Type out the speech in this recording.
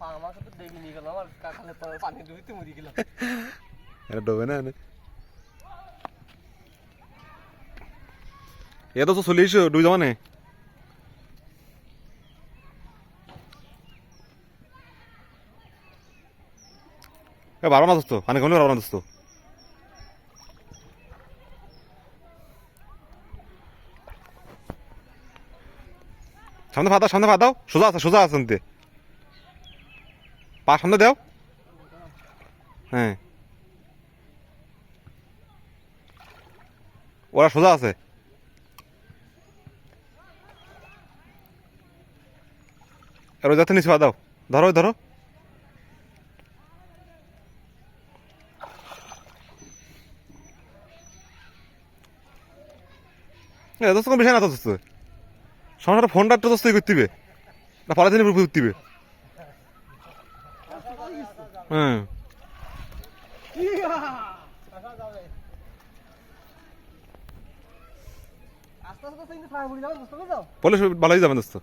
আমাকে তো দেখি নিয়ে গেল আমার কাকালে পানি ডুবিতে মরে গেলাম এটা ডোবে না এ তো চলে এসো ডুবে যাওয়া নেই বারো না দোস্ত পানি কমলে বারো না দোস্ত সামনে ফা দাও সোজা আছে নিতে পা সামনে দাও হ্যাঁ ওরা সোজা আছে আর ওই যাতে নিচে পা দাও ধরো দোস্ত কোন বিষয় না তো দোস্ত সমস্যাটা ফোনটা একটু দোস্ত করতে হবে না পলিথিনের উপর করতে হবে হ্যাঁ পলিশ ভালোই যাবেন দোস্ত